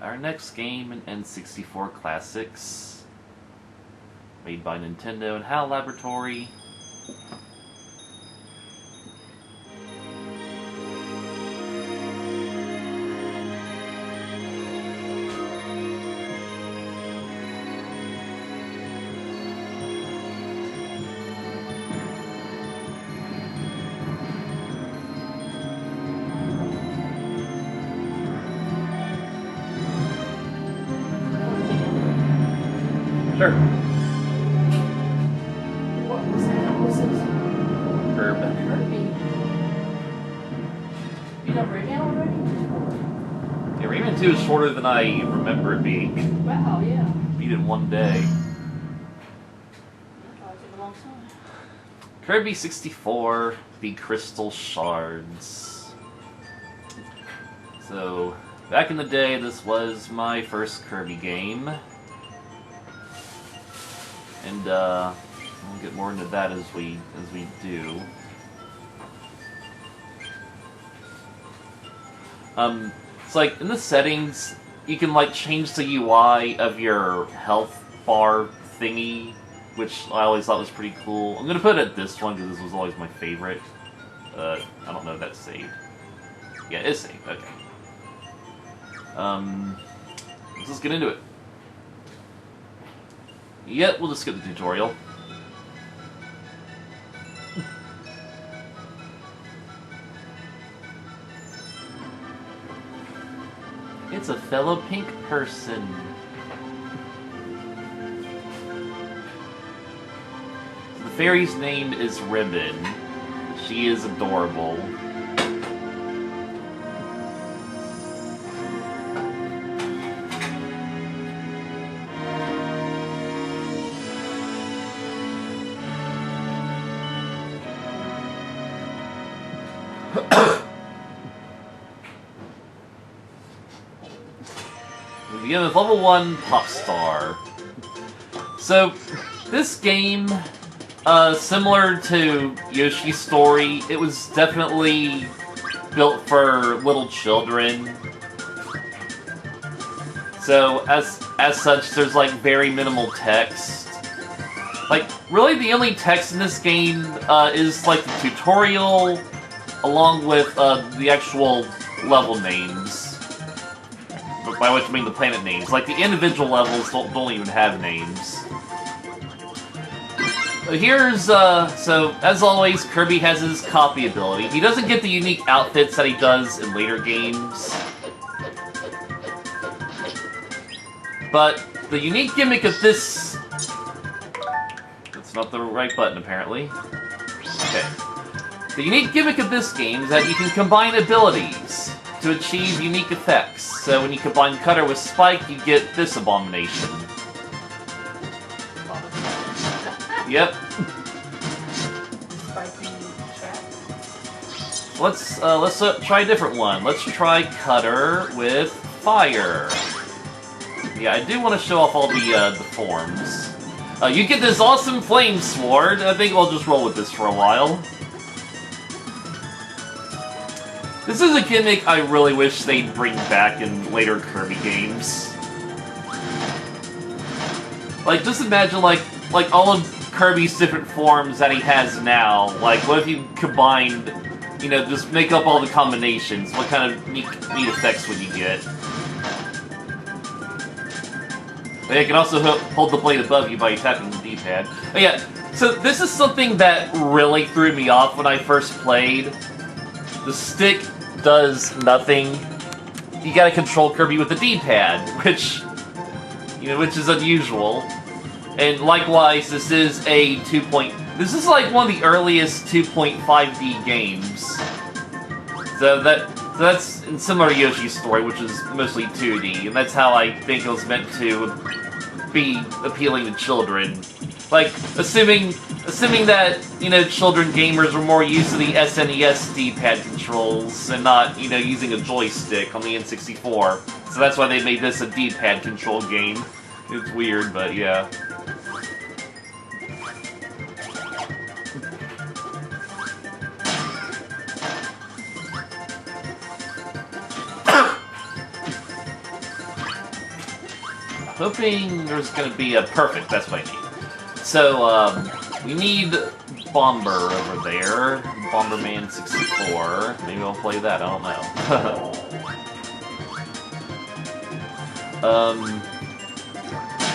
Our next game in N64 Classics, made by Nintendo and HAL Laboratory. Sure. What was that? What was this? Kirby. You done Rayman already? Yeah, Rayman 2 is shorter than I remember it being. Wow, yeah. Beat it in one day. That probably took a long time. Kirby 64, the Crystal Shards. So, back in the day, this was my first Kirby game. And we'll get more into that as we do. It's like in the settings, you can like change the UI of your health bar thingy, which I always thought was pretty cool. I'm gonna put it at this one because this was always my favorite. I don't know if that's saved. Yeah, it's saved. Okay. Let's just get into it. Yeah, we'll just skip the tutorial. It's a fellow pink person. The fairy's name is Ribbon. She is adorable. We begin with level 1, Pop Star. So, this game, similar to Yoshi's Story, it was definitely built for little children. So, as such, there's like very minimal text. Like, really the only text in this game is like the tutorial, along with the actual level names. By which I mean the planet names. Like, the individual levels don't even have names. Here's, so, as always, Kirby has his copy ability. He doesn't get the unique outfits that he does in later games. But the unique gimmick of this... That's not the right button, apparently. Okay. The unique gimmick of this game is that you can combine abilities to achieve unique effects. So when you combine Cutter with Spike, you get this abomination. Yep. Let's try a different one. Let's try Cutter with Fire. Yeah, I do want to show off all the forms. You get this awesome Flame Sword. I think I'll just roll with this for a while. This is a gimmick I really wish they'd bring back in later Kirby games. Like, just imagine, like all of Kirby's different forms that he has now. Like, what if you combined, you know, just make up all the combinations? What kind of neat effects would you get? But you can also hold the blade above you by tapping the D-pad. But yeah, so this is something that really threw me off when I first played. The stick does nothing. You gotta control Kirby with the D-pad, which is unusual. And likewise, this is a this is like one of the earliest 2.5D games. So that's similar to Yoshi's Story, which is mostly 2D, and that's how I think it was meant to be appealing to children. Like, assuming that, you know, children gamers were more used to the SNES D-pad controls and not, you know, using a joystick on the N64. So that's why they made this a D-pad control game. It's weird, but yeah. hoping there's gonna be a perfect, that's what I need. So, we need Bomber over there. Bomberman 64. Maybe I'll play that, I don't know.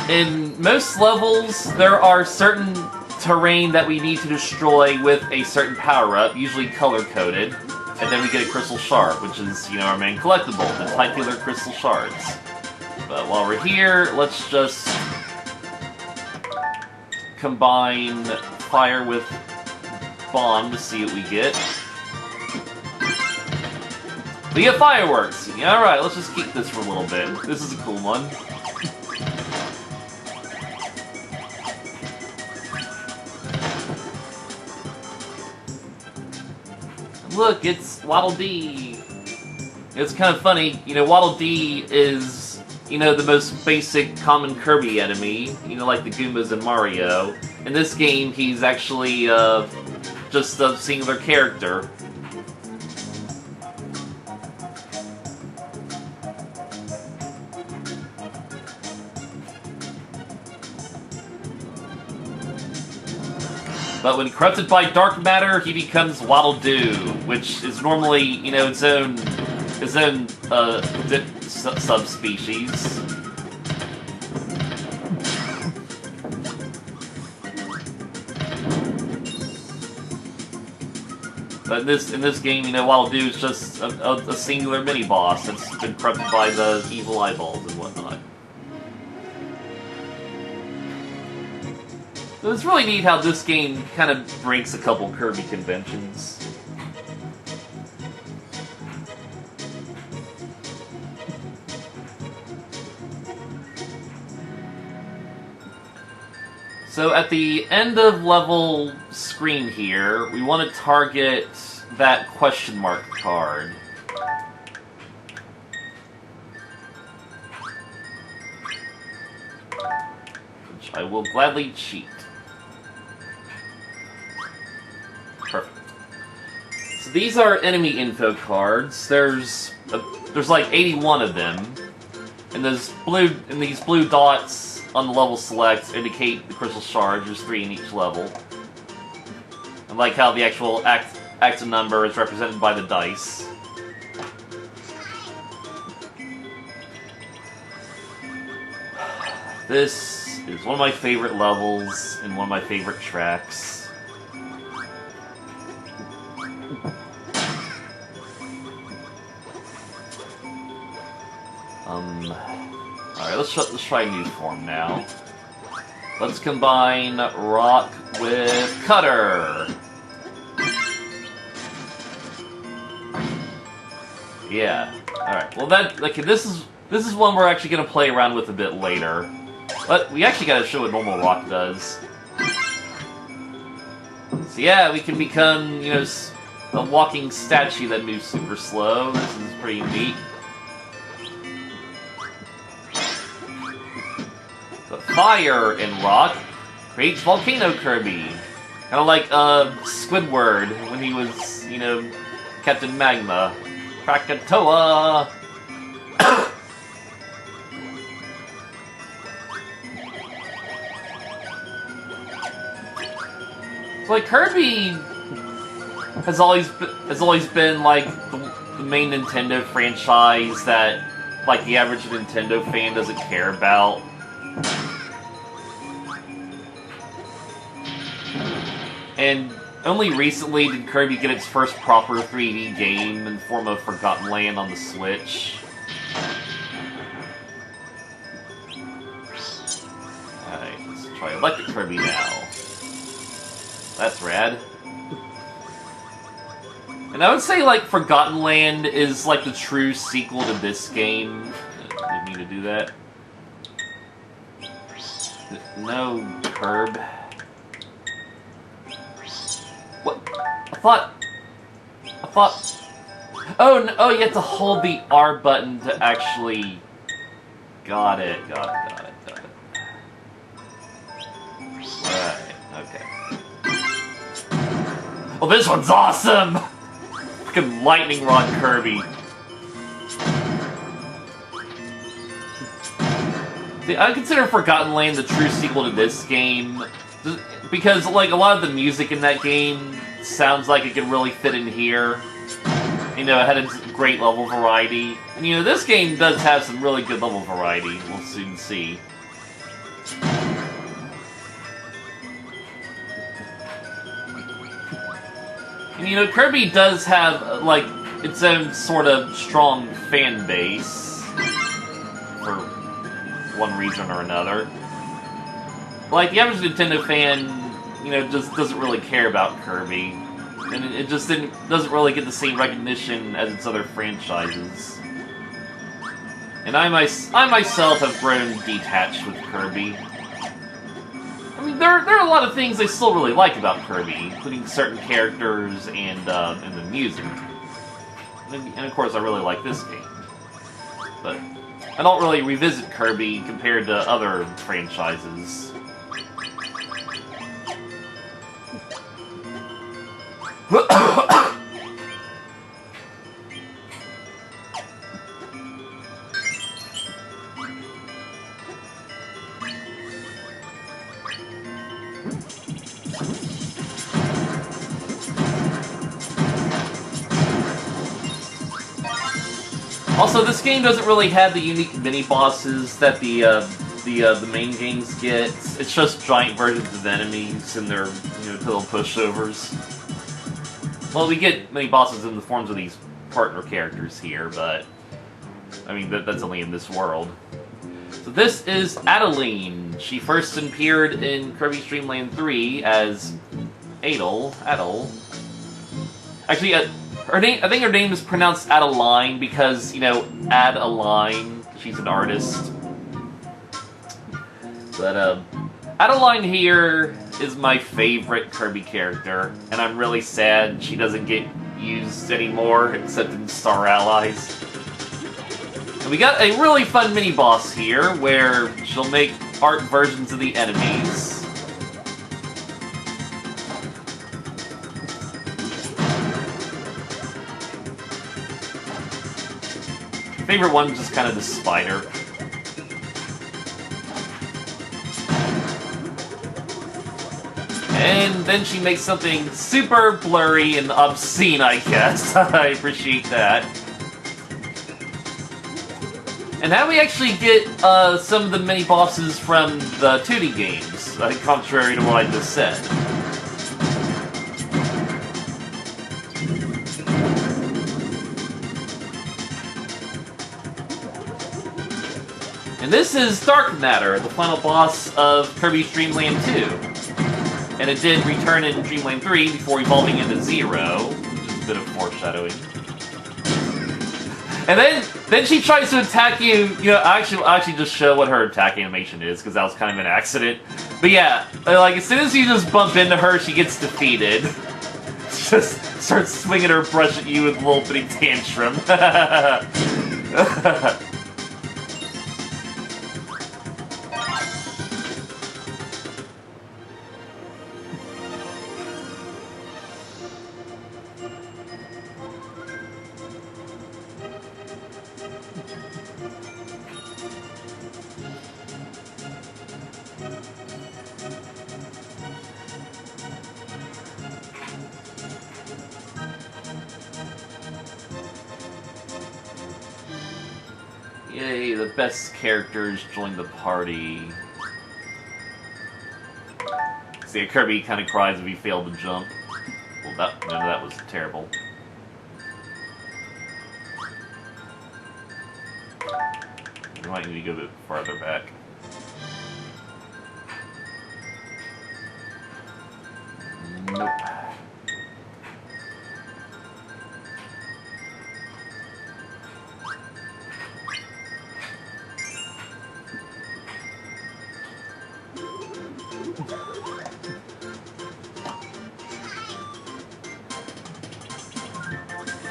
In most levels, there are certain terrain that we need to destroy with a certain power-up, usually color-coded, and then we get a Crystal Shard, which is, you know, our main collectible, the titular Crystal Shards. But while we're here, let's just combine fire with bomb to see what we get. We get fireworks! Alright, let's just keep this for a little bit. This is a cool one. Look, it's Waddle Dee! It's kind of funny, you know, Waddle Dee is, you know, the most basic common Kirby enemy, you know, like the Goombas in Mario. In this game, he's actually, just a singular character. But when corrupted by dark matter, he becomes Waddle Doo, which is normally, you know, its own subspecies. But in this game, you know, Waddle Doo is just a singular mini boss that's been corrupted by the evil eyeballs and whatnot. So it's really neat how this game kind of breaks a couple Kirby conventions. So at the end of level screen here, we want to target that question mark card. Which I will gladly cheat. Perfect. So these are enemy info cards. There's like 81 of them, and these blue dots on the level select indicate the crystal shards. There's 3 in each level. I like how the actual active number is represented by the dice. This is one of my favorite levels and one of my favorite tracks. Alright, let's try a new form now. Let's combine Rock with Cutter! Yeah. Alright, well okay, this is one we're actually gonna play around with a bit later. But we actually gotta show what normal Rock does. So yeah, we can become, you know, a walking statue that moves super slow. This is pretty neat. But fire in Rock creates Volcano Kirby. Kind of like Squidward when he was, you know, Captain Magma. Krakatoa! So like Kirby has always been like the main Nintendo franchise that like the average Nintendo fan doesn't care about. And only recently did Kirby get its first proper 3D game in the form of Forgotten Land on the Switch. Alright, let's try Electric Kirby now. That's rad. And I would say, like, Forgotten Land is, like, the true sequel to this game. Didn't mean to do that. No, Herb. What? I thought... Oh, no, oh, you have to hold the R button to actually... Got it. Right, okay. Oh, this one's awesome! Fucking Lightning Rod Kirby. See, I consider Forgotten Land the true sequel to this game, because like a lot of the music in that game sounds like it could really fit in here. You know, it had a great level variety. And you know, this game does have some really good level variety, we'll soon see. And you know, Kirby does have, like, its own sort of strong fan base, for one reason or another. Like, the average Nintendo fan, you know, just doesn't really care about Kirby. And it just doesn't really get the same recognition as its other franchises. And I myself have grown detached with Kirby. I mean, there are a lot of things I still really like about Kirby, including certain characters and the music. And of course, I really like this game. But I don't really revisit Kirby compared to other franchises. Also, this game doesn't really have the unique mini-bosses that the main games get. It's just giant versions of enemies and their, you know, little pushovers. Well, we get mini-bosses in the forms of these partner characters here, but I mean, that's only in this world. So this is Adeline. She first appeared in Kirby's Dream Land 3 as Adel. Actually, her name, I think her name is pronounced Adeline because, you know, Adeline, she's an artist. But, Adeline here is my favorite Kirby character, and I'm really sad she doesn't get used anymore, except in Star Allies. And we got a really fun mini-boss here, where she'll make art versions of the enemies. Favorite one is just kind of the spider. And then she makes something super blurry and obscene, I guess. I appreciate that. And now we actually get some of the mini-bosses from the 2D games, contrary to what I just said. And this is Dark Matter, the final boss of Kirby's Dream Land 2. And it did return in Dream Land 3 before evolving into Zero, which is a bit of foreshadowing. And then she tries to attack you. You know, I'll actually just show what her attack animation is, because that was kind of an accident. But yeah, like, as soon as you just bump into her, she gets defeated. She just starts swinging her brush at you with a little bitty tantrum. Yay, the best characters join the party. See, Kirby kind of cries if he failed to jump. Well, that was terrible. We might need to go a bit farther back. Nope.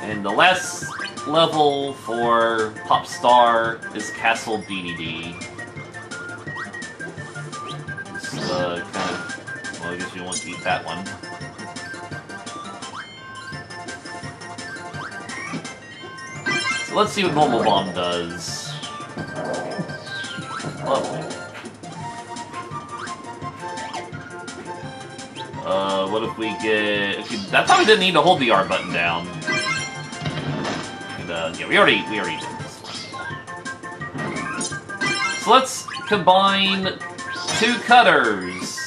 And the last level for Pop Star is Castle DDD. It's kind of, well, I guess you want to eat that one. So let's see what Normal Bomb does. Lovely. What if we get... Okay, that time we didn't need to hold the R button down. And, yeah, we already did this one. So let's combine 2 cutters.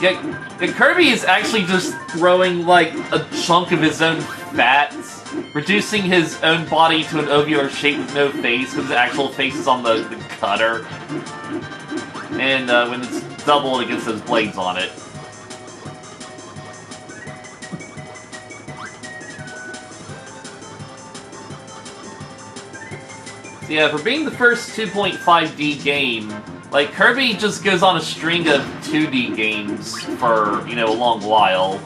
Yeah, Kirby is actually just throwing, like, a chunk of his own fat, reducing his own body to an ovular shape with no face, because the actual face is on the cutter. And when it's doubled, it gets those blades on it. So yeah, for being the first 2.5D game, like, Kirby just goes on a string of 2D games for, you know, a long while.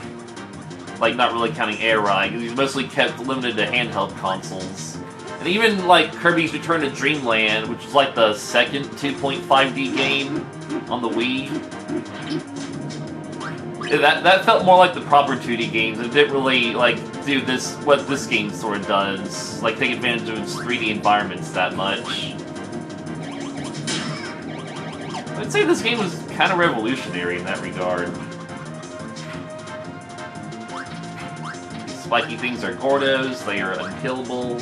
Like, not really counting Air Ride, because he's mostly kept limited to handheld consoles. And even, like, Kirby's Return to Dreamland, which is, like, the second 2.5D game on the Wii. That felt more like the proper 2D games. It didn't really, like, do this, what this game sort of does. Like, take advantage of its 3D environments that much. I'd say this game was kind of revolutionary in that regard. These spiky things are Gordos, they are unkillable.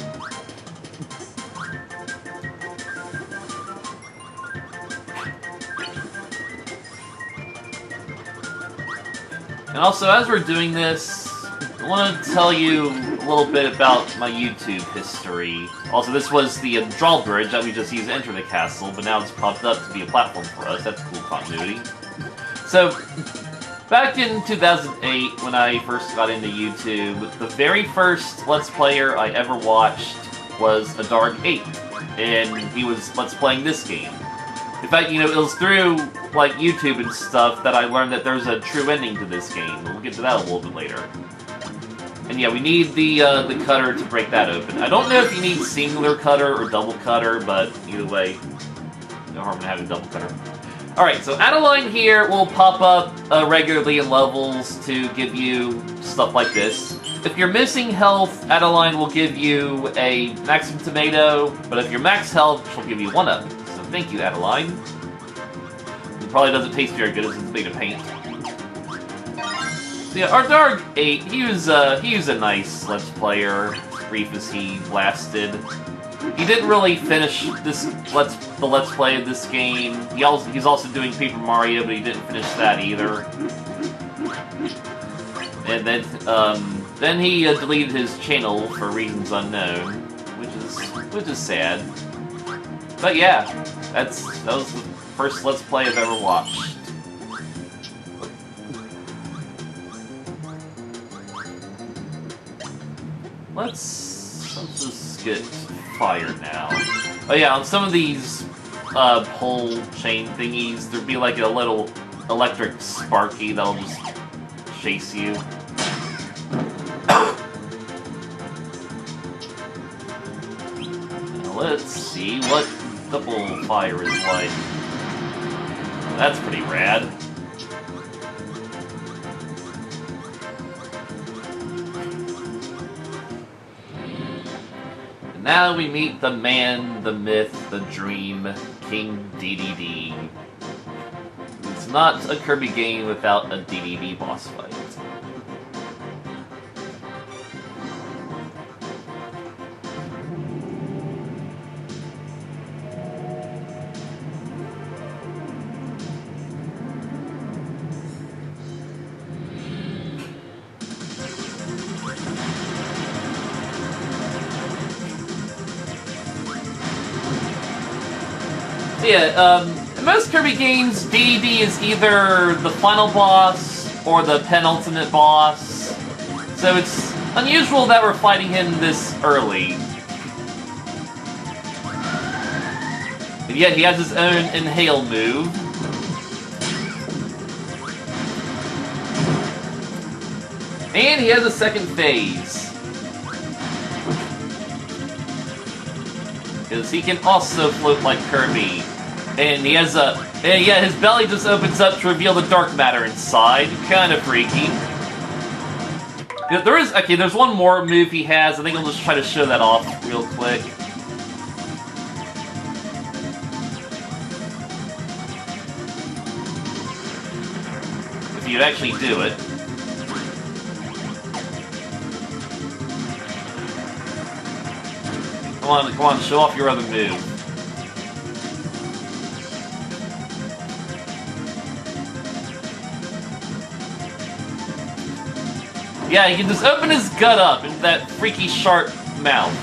And also, as we're doing this, I want to tell you a little bit about my YouTube history. Also, this was the drawbridge that we just used to enter the castle, but now it's popped up to be a platform for us. That's cool continuity. So, back in 2008, when I first got into YouTube, the very first Let's Player I ever watched was Adarg8, and he was Let's Playing this game. In fact, you know, it was through, like, YouTube and stuff that I learned that there's a true ending to this game. We'll get to that a little bit later. And yeah, we need the cutter to break that open. I don't know if you need singular cutter or double cutter, but either way, no harm in having double cutter. Alright, so Adeline here will pop up regularly in levels to give you stuff like this. If you're missing health, Adeline will give you a maximum tomato, but if you're max health, she'll give you 1-up. So thank you, Adeline. It probably doesn't taste very good as it's made of paint. So yeah, Adarg8, he was a nice Let's Player, brief as he lasted. He didn't really finish the Let's Play of this game. He's also doing Paper Mario, but he didn't finish that either. And then he deleted his channel for reasons unknown, which is sad. But yeah, that was the first Let's Play I've ever watched. Let's just get fired now. Oh yeah, on some of these pole chain thingies, there'd be like a little electric sparky that'll just chase you. Now let's see what double fire is like. That's pretty rad. Now we meet the man, the myth, the dream, King DDD. It's not a Kirby game without a DDD boss fight. So yeah, in most Kirby games, DDD is either the final boss or the penultimate boss, so it's unusual that we're fighting him this early. And yet he has his own inhale move. And he has a second phase. Because he can also float like Kirby. And he has a... And yeah, his belly just opens up to reveal the dark matter inside. Kind of freaky. There is... Okay, there's one more move he has. I think I'll just try to show that off real quick. you actually do it. Come on, show off your other move. Yeah, he can just open his gut up into that freaky sharp mouth.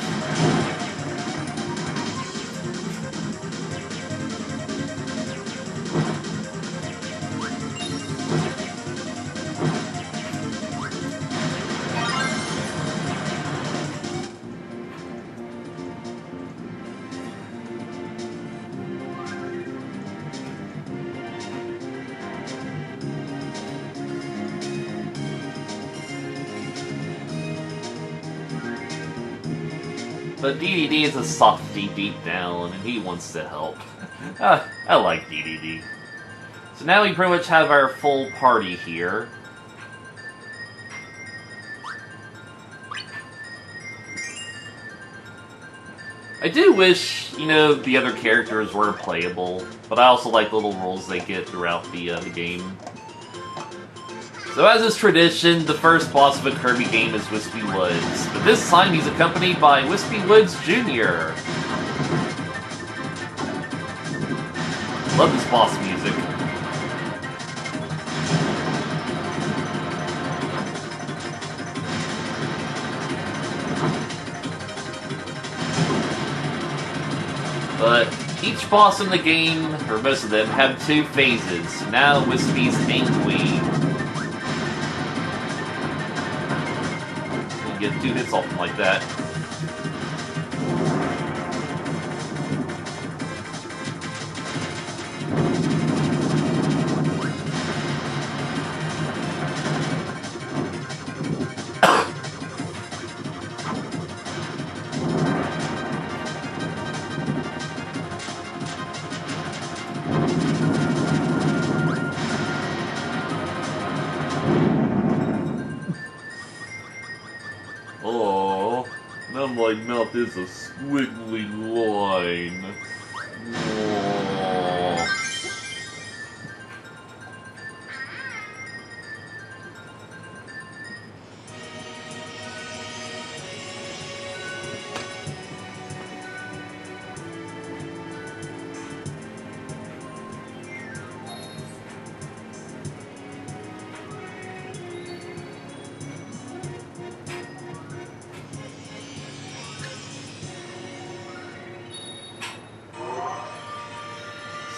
But DDD is a softy deep down, and he wants to help. I like DDD. So now we pretty much have our full party here. I do wish, you know, the other characters were playable, but I also like the little roles they get throughout the game. So as is tradition, the first boss of a Kirby game is Wispy Woods, but this time he's accompanied by Wispy Woods Jr. Love this boss music. But each boss in the game, or most of them, have two phases. Now Wispy's Angry. Get 2 hits off him like that. My mouth is a squiggly line. Oh.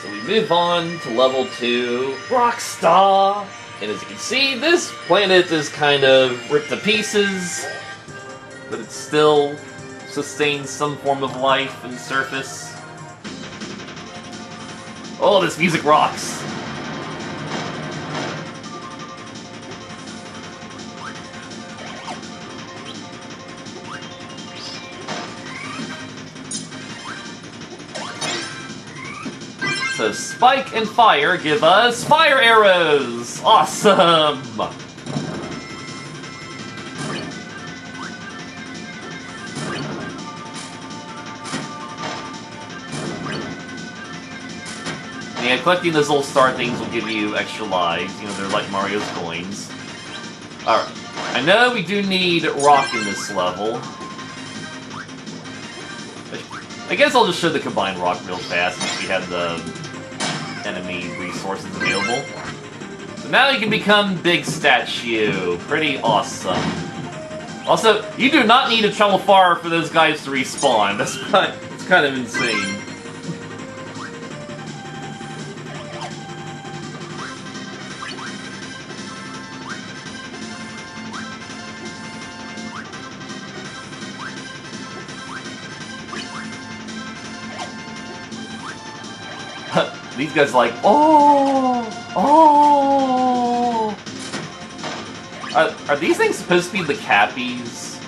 So we move on to level 2, Rockstar! And as you can see, this planet is kind of ripped to pieces, but it still sustains some form of life and surface. Oh, this music rocks! So Spike and Fire give us fire arrows! Awesome! Yeah, collecting those little star things will give you extra lives. You know, they're like Mario's coins. Alright. I know we do need rock in this level. I guess I'll just show the combined rock real fast since we have the enemy resources available. So now you can become Big Statue. Pretty awesome. Also, you do not need to travel far for those guys to respawn. That's kind of insane. These guys are like, oh! Are these things supposed to be the Cappies?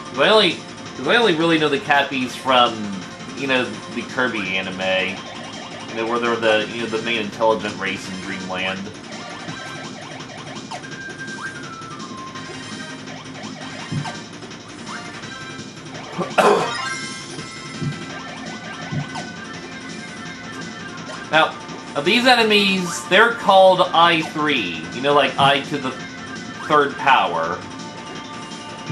Because I only really know the Cappies from, you know, the Kirby anime. You know, where they're the, you know, the main intelligent race in Dreamland. Now, These enemies, they're called I3. You know, like I to the third power.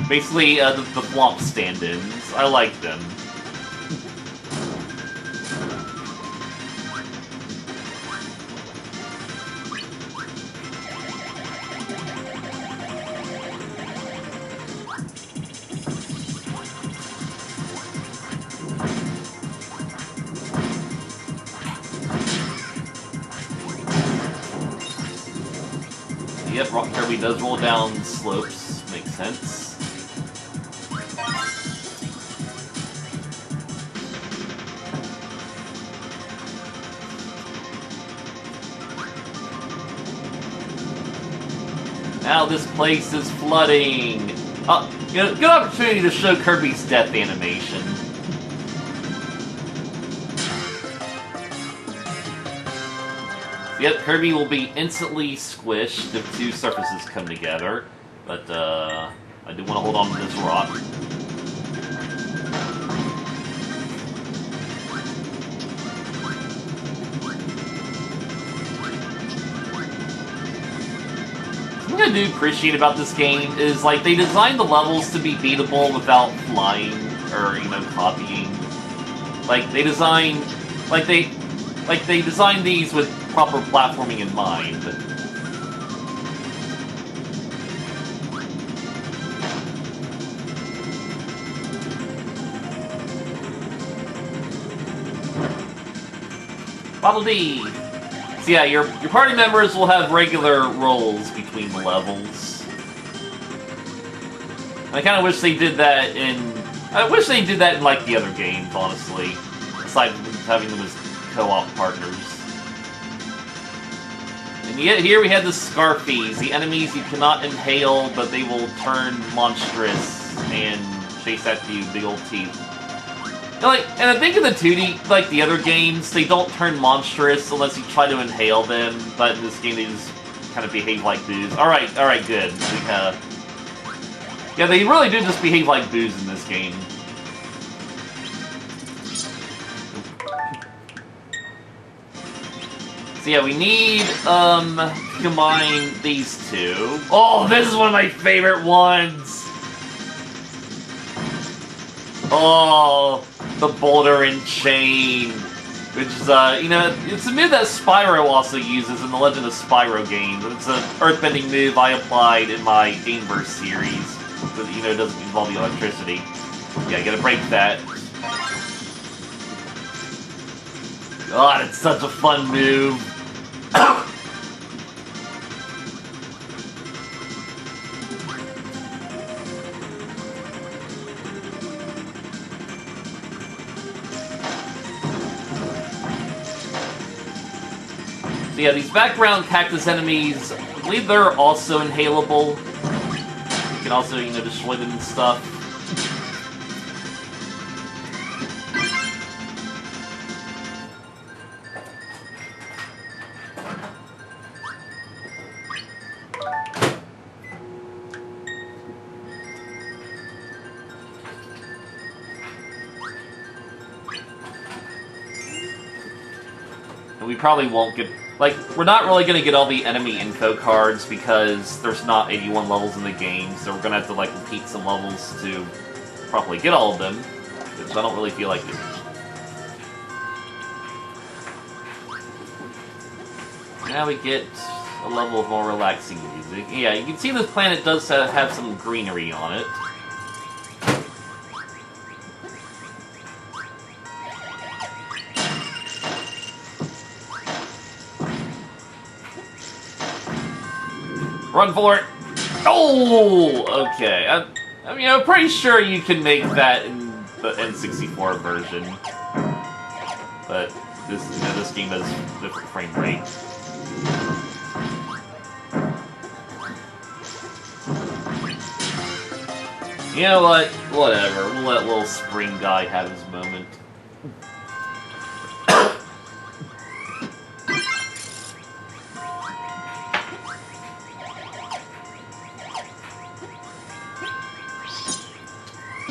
Basically, the flop stand-ins. I like them. Yep, Rock Kirby does roll down slopes. Makes sense. Now this place is flooding. Oh, good opportunity to show Kirby's death animation. Yep, Kirby will be instantly squished if two surfaces come together. But, I do want to hold on to this rock. Something I do appreciate about this game is, like, they designed the levels to be beatable without flying or, you know, copying. Like, they designed... Like, they designed these with proper platforming in mind. Bottle D! So yeah, your party members will have regular roles between the levels. I kind of wish they did that in... I wish they did that in, like, the other games, honestly. Aside from having them as co-op partners. And yet here we have the Scarfies, the enemies you cannot inhale, but they will turn monstrous and chase after you, big old teeth. And I think in the 2D, like the other games, they don't turn monstrous unless you try to inhale them, but in this game they just kind of behave like boos. Alright, good. Yeah, they really do just behave like boos in this game. So yeah, we need, to combine these two. Oh, this is one of my favorite ones! Oh, the Boulder and Chain. Which is, you know, it's a move that Spyro also uses in the Legend of Spyro games. It's an earthbending move I applied in my Gameverse series. That, you know, doesn't involve the electricity. Yeah, I gotta break that. God, it's such a fun move. So yeah, these background cactus enemies, I believe they're also inhalable. You can also, you know, destroy them and stuff. And we probably won't get... Like, we're not really going to get all the enemy info cards because there's not 81 levels in the game, so we're going to have to, like, repeat some levels to properly get all of them, which I don't really feel like doing. Now we get a level of more relaxing music. Yeah, you can see this planet does have some greenery on it. Run for it! Oh! Okay. I mean, I'm pretty sure you can make that in the N64 version. But this, you know, this game has different frame rate. You know what? Whatever. We'll let little Spring Guy have his moment.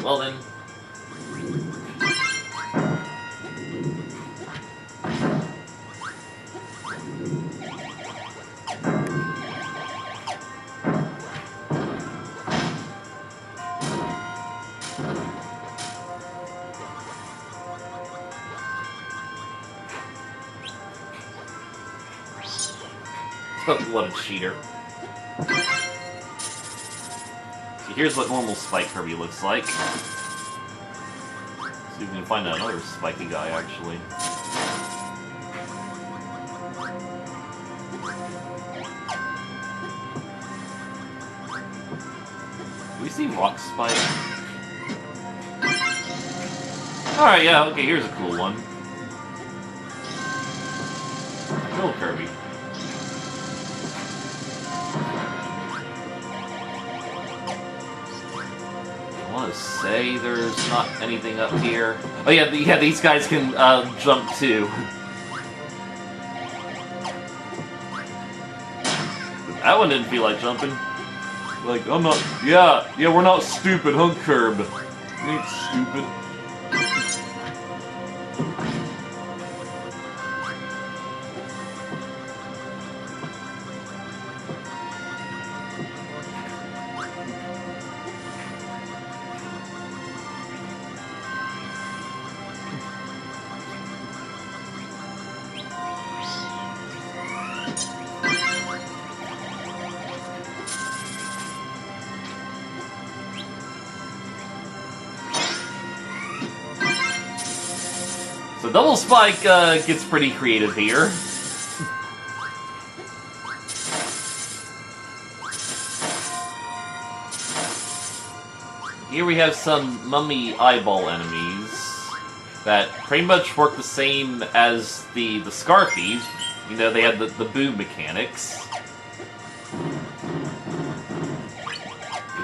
Well then. What a cheater. So here's what normal Spike Kirby looks like. See if we can find another spiky guy, actually. Do we see Rock Spike? Alright, yeah, okay, here's a cool one. Little Kirby. I want to say there's not anything up here. Oh yeah, these guys can jump too. That one didn't feel like jumping. Like, I'm not... Yeah, we're not stupid, huh, Kirb? You ain't stupid. So Double Spike gets pretty creative here. Here we have some mummy eyeball enemies that pretty much work the same as the Scarfies. You know, they had the boom mechanics.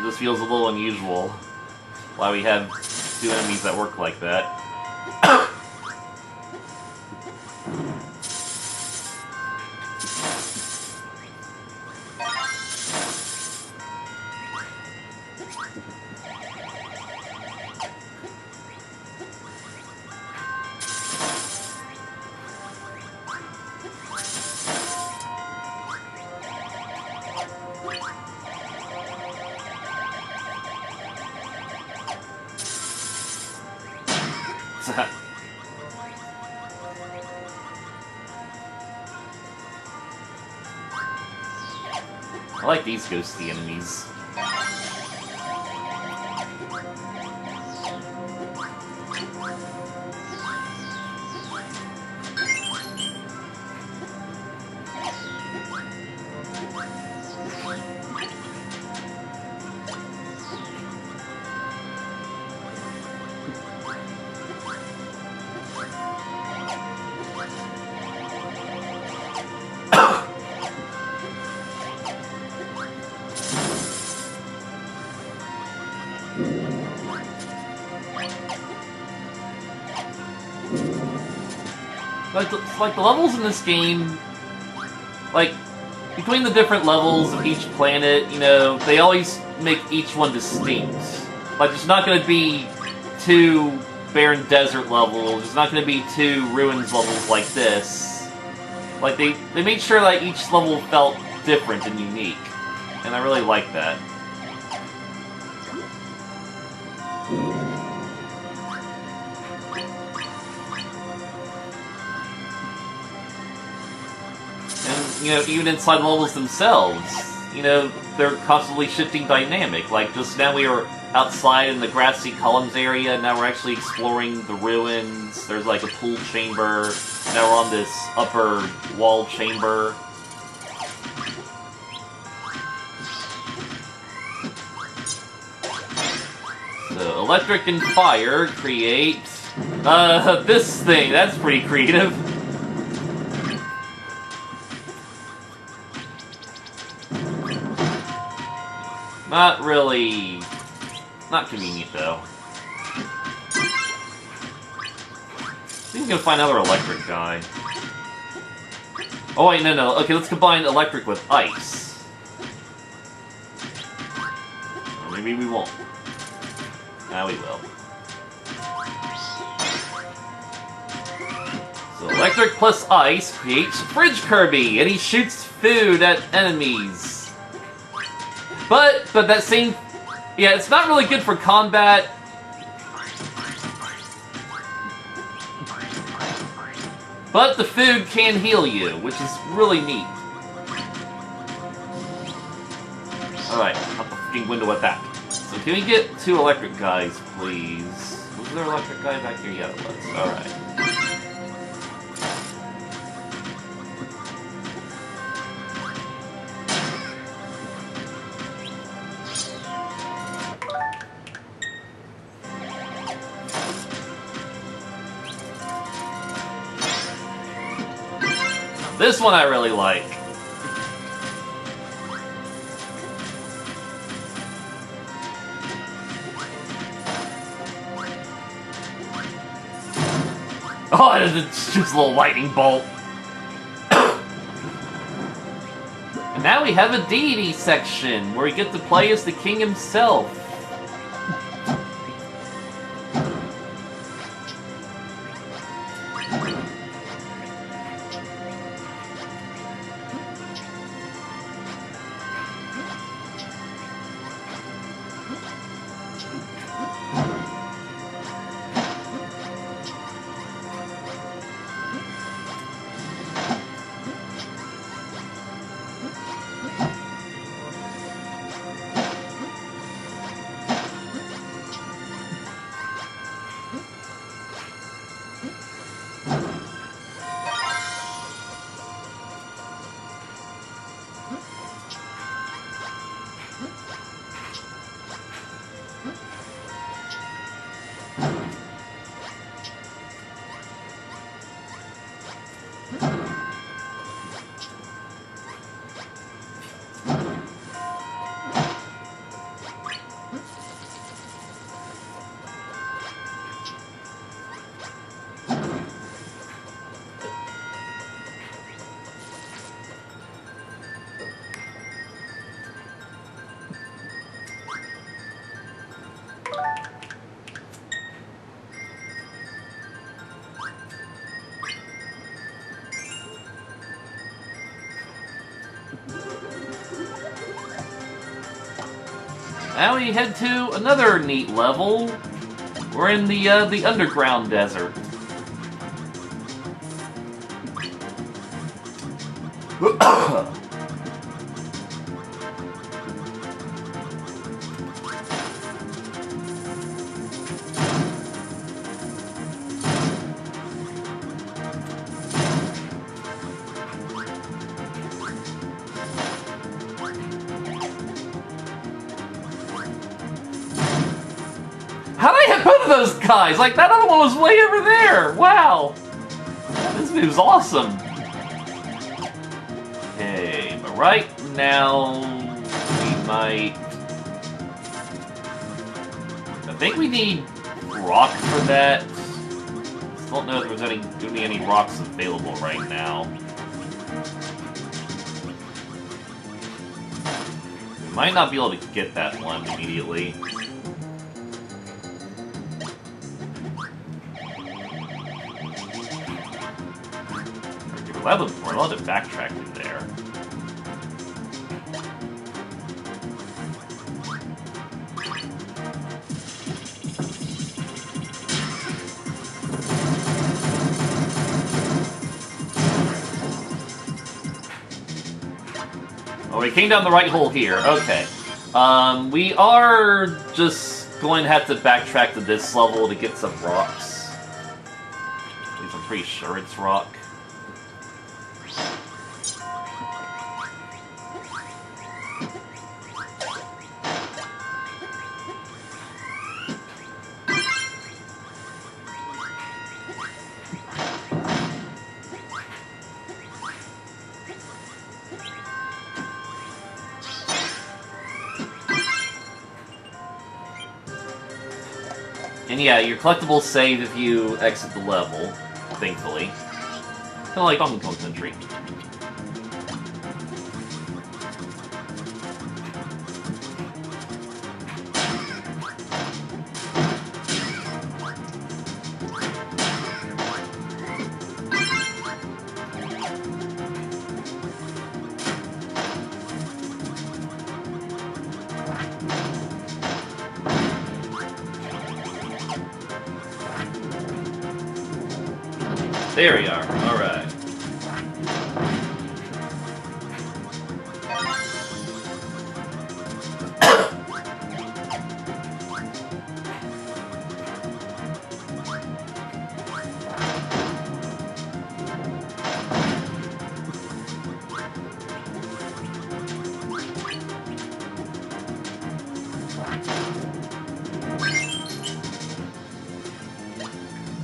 This feels a little unusual. Why we have two enemies that work like that. I like these ghosty enemies. Like the levels in this game, like, between the different levels of each planet, you know, they always make each one distinct. Like, there's not going to be 2 barren desert levels, there's not going to be 2 ruins levels like this. Like, they made sure that each level felt different and unique, and I really like that. You know, even inside levels themselves, you know, they're constantly shifting dynamic. Like, just now we were outside in the grassy columns area, now we're actually exploring the ruins. There's like a pool chamber, now we're on this upper wall chamber. So, electric and fire create, this thing. That's pretty creative. Not really... not convenient, though. I think we can find another electric guy. Oh wait, no. Okay, let's combine electric with ice. Or maybe we won't. Now we will. So electric plus ice creates Fridge Kirby, and he shoots food at enemies. But that same... yeah, it's not really good for combat, But the food can heal you, which is really neat. Alright, out the freaking window with that. So can we get 2 electric guys, please? Was there an electric guy back here? Yeah, it was. Alright. This one I really like. Oh, it's just a little lightning bolt. And now we have a deity section where we get to play as the king himself. Now we head to another neat level. We're in the underground desert. How'd I hit both of those guys? Like, that other one was way over there! Wow! This move's awesome! Okay, but right now, we might... I think we need rock for that. Still don't know if there's going to be any rocks available right now. We might not be able to get that one immediately. We're allowed to backtrack from there. Oh, we came down the right hole here. Okay. We are just going to have to backtrack to this level to get some rocks. At least I'm pretty sure it's rock. And yeah, your collectibles save if you exit the level, thankfully. Kind of like Donkey Kong Country. There we are. Alright.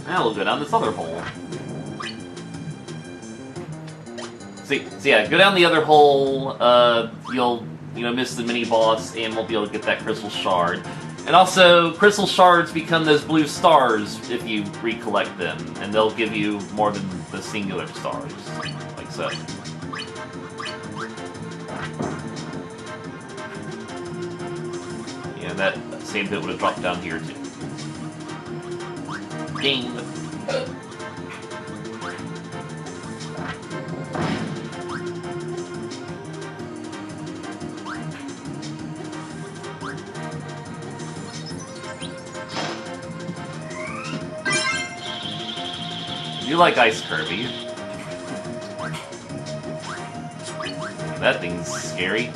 Now we'll go down this other hole. So yeah, go down the other hole, you'll, miss the mini-boss and won't be able to get that crystal shard. And also, crystal shards become those blue stars if you recollect them, and they'll give you more than the singular stars, like so. Yeah, that same bit would have dropped down here too. Ding! You like Ice Kirby. That thing's scary.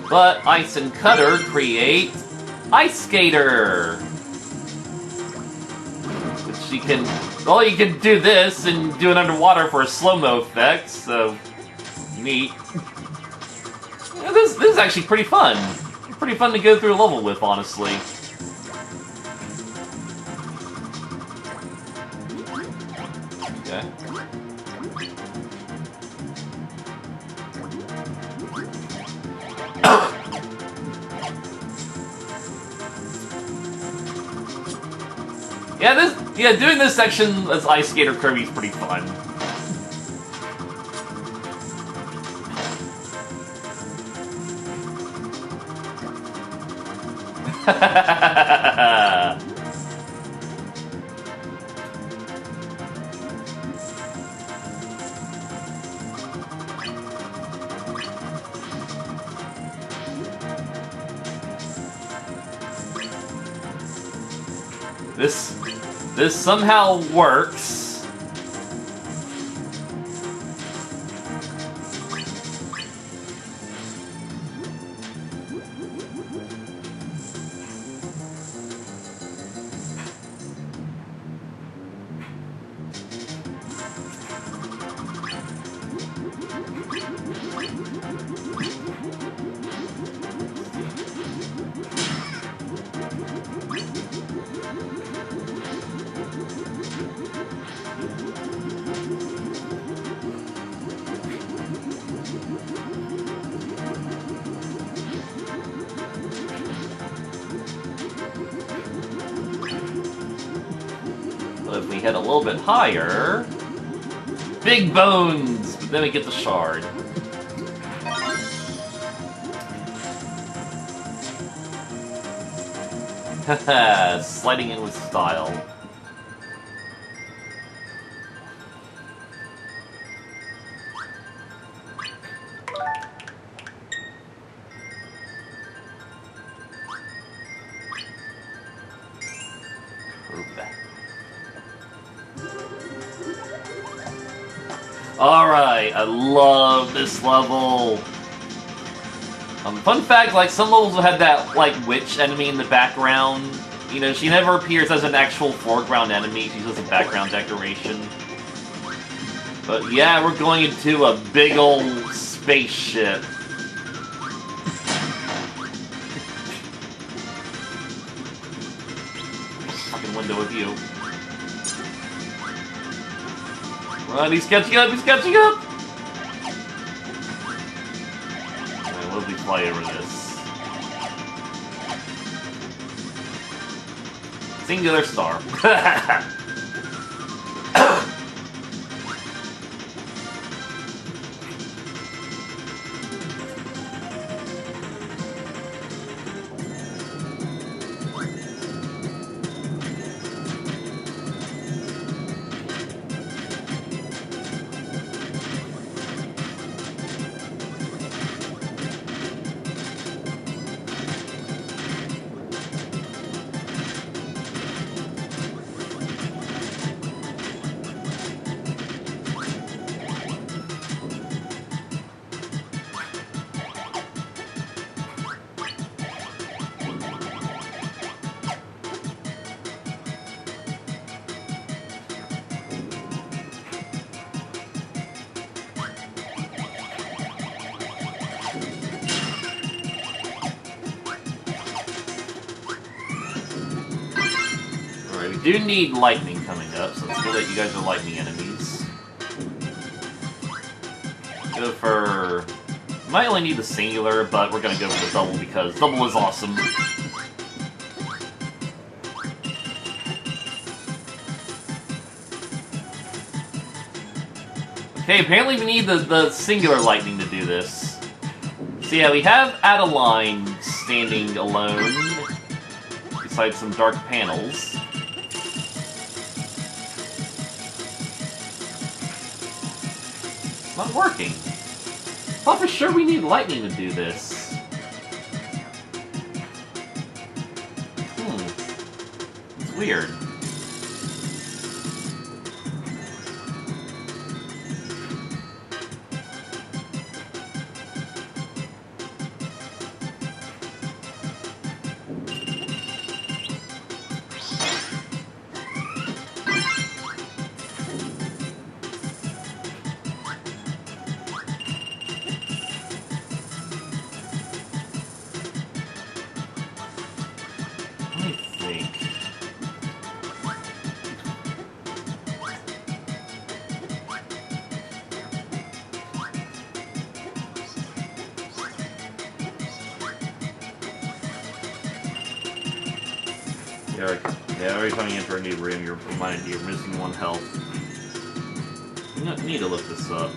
But Ice and Cutter create Ice Skater! Which you can... Well, you can do this and do it underwater for a slow-mo effect, so... Neat. Yeah, this is actually pretty fun. Pretty fun to go through a level with, honestly. Okay. Doing this section as Ice Skater Kirby is pretty fun. This somehow works. If we head a little bit higher... Big bones! But then we get the shard. Haha, sliding in with style. Alright, I love this level. Fun fact, like, some levels will have that, like, witch enemy in the background. You know, she never appears as an actual foreground enemy, she's just a background decoration. But yeah, we're going into a big old spaceship. Fucking window of view. Run, he's catching up, he's catching up! Alright, what if we fly over this? Singular star. we do need lightning coming up, so let's go that you guys are lightning enemies. Go for... Might only need the singular, but we're gonna go for the double because double is awesome. Okay, apparently we need the singular lightning to do this. So yeah, we have Adeline standing alone, beside some dark panels. It's not working. I thought for sure we need lightning to do this. It's weird. Yeah, every time you enter a new room, you're reminded you're missing 1 health. You need to look this up.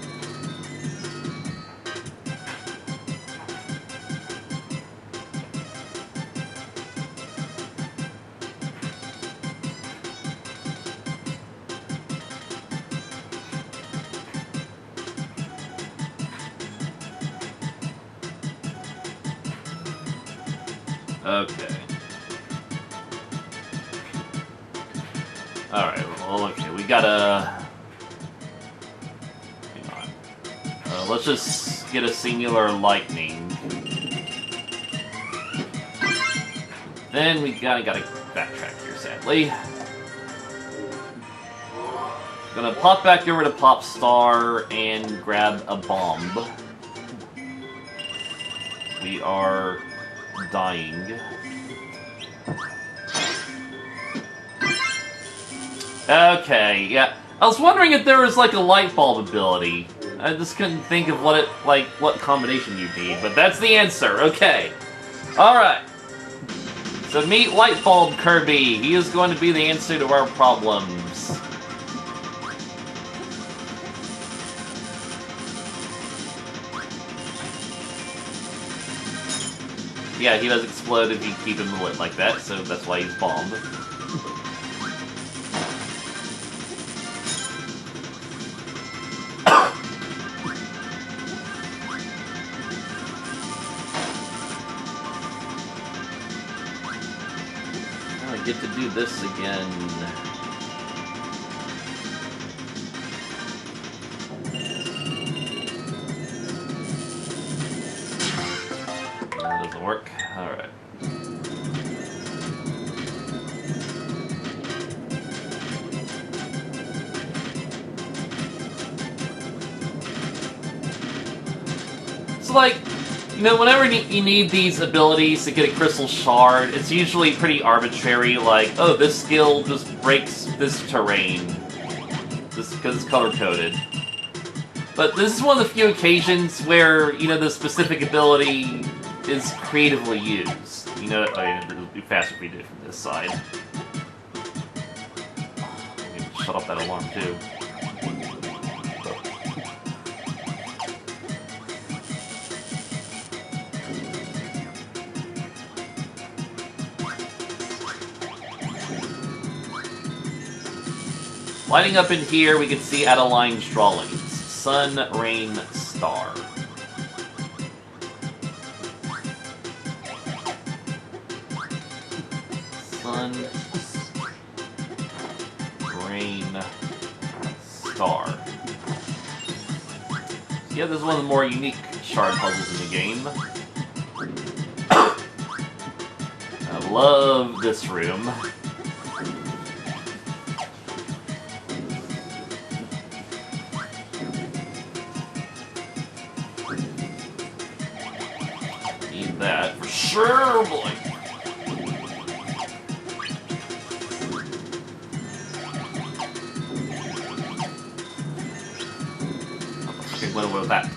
Okay. Alright, well, okay, we gotta... Hang on. Let's just get a singular lightning. Then we gotta backtrack here, sadly. Gonna pop back over to Pop Star and grab a bomb. We are dying. Okay, yeah. I was wondering if there was like a light bulb ability. I just couldn't think of what combination you'd need, but that's the answer. Okay. Alright. So meet Light Bulb Kirby. He is going to be the answer to our problems. Yeah, he does explode if you keep him lit like that, so that's why he's bombed. Get to do this again. That doesn't work. Alright. So, like, you know, whenever you need these abilities to get a crystal shard, it's usually pretty arbitrary, like, oh, this skill just breaks this terrain, just because it's color-coded. But this is one of the few occasions where, you know, the specific ability is creatively used. You know, oh, yeah, it would be faster if we did it from this side. Shut off that alarm, too. Lighting up in here, we can see Adeline's drawings. Sun, rain, star. Sun, rain, star. So yeah, this is one of the more unique shard puzzles in the game. I love this room. That for sure, boy. went with that.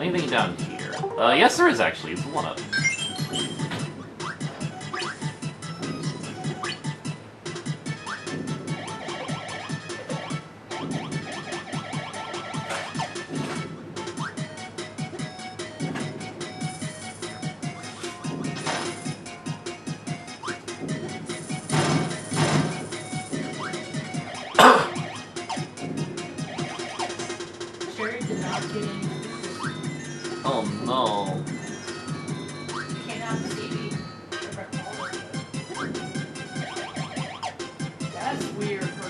Anything down here? Yes, there is actually. It's one up. Sherry did not get any. Oh no. You can't have the CD. That's weird for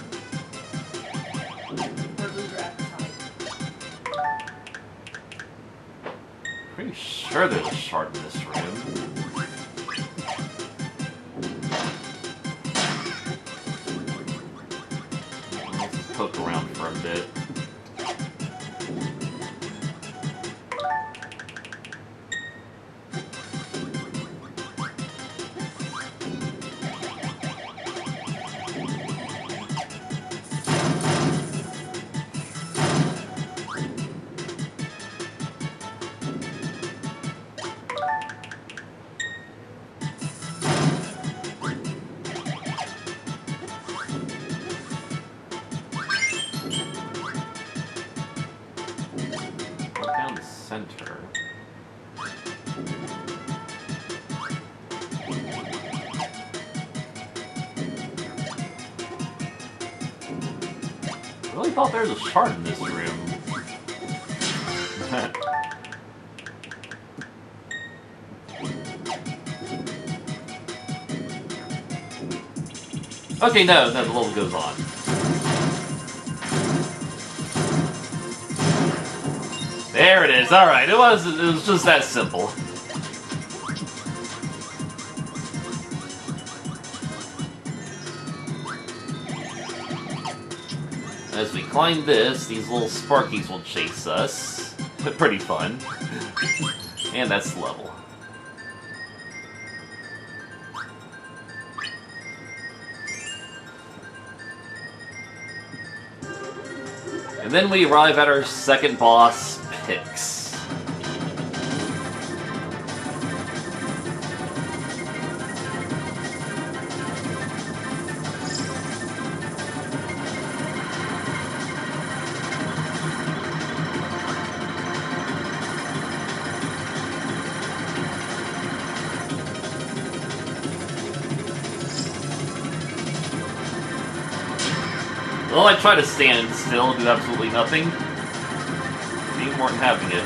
loser appetite. Pretty sure there's a shard in this room. Let's just poke around for a bit. Down the center. I really thought there was a shard in this room. Okay, no, the level goes on. There it is. All right, it was just that simple. As we climb this, these little Sparkies will chase us. Pretty fun. And that's the level. And then we arrive at our second boss, Pix. Well, I try to stand still and do absolutely nothing. Being more than having it.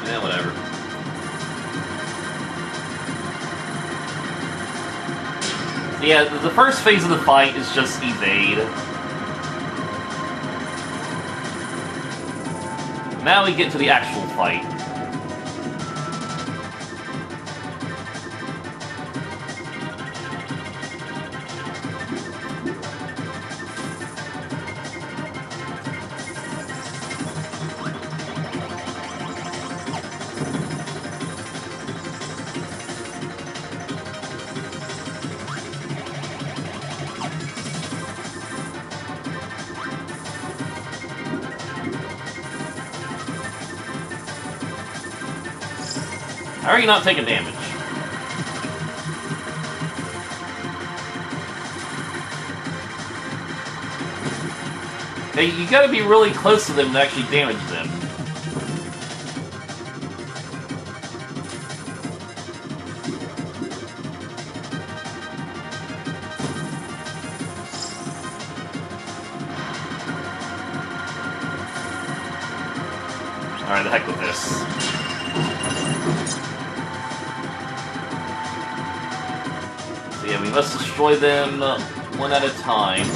Yeah, whatever. Yeah, the first phase of the fight is just evade. Now we get to the actual fight. How are you not taking damage? Hey, you gotta be really close to them to actually damage them. Alright, the heck with this. Yeah, we must destroy them one at a time.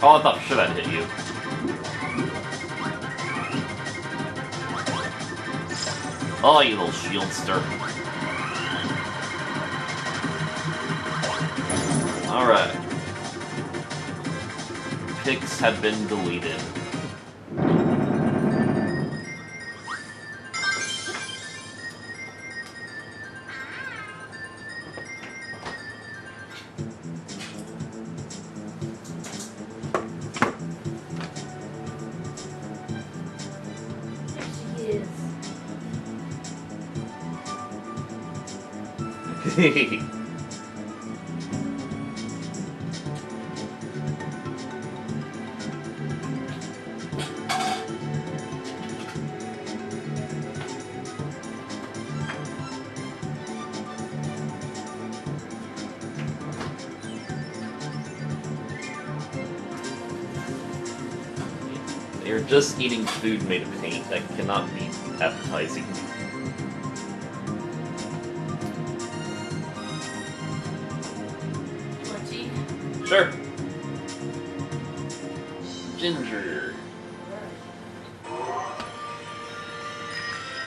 Oh, I thought for sure that hit you. Oh, you little shieldster. Alright. Pics have been deleted. There she is. You're just eating food made of paint. That cannot be appetizing. Want tea? Sure. Ginger.